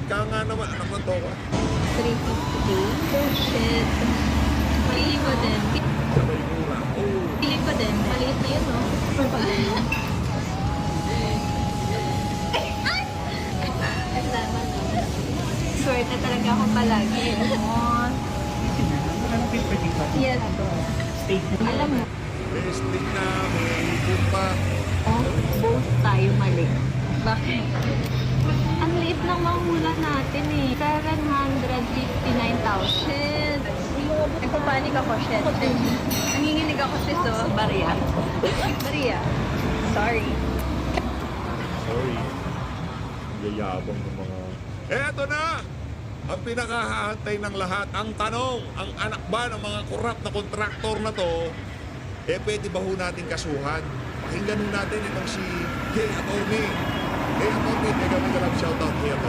Pagka nga naman, anak ng toka. 350. Oh, shit. Pili ko din. Sabay mura. Oh. Pili ko din. Maliit na yun, no? Swerte talaga ako palagi. Yes. Alam mo, Testing na, may bumpa. both tayo mali. Bakit? Ang liit ng mahula natin eh. 759,000. Shit. Nagpapanik ako, shit. Nanginginig ako, sis, oh. Baria. Baria. Sorry. Sorry. Yayabang ng mga... Eto na! Ang pinakahahantay ng lahat, ang tanong, ang anak ba ng mga korap na kontraktor na to, pwede ba ho natin kasuhan? Pakinggan ho natin itong si Hey Atty. Hey Atty. Mega shoutout Hey Atty.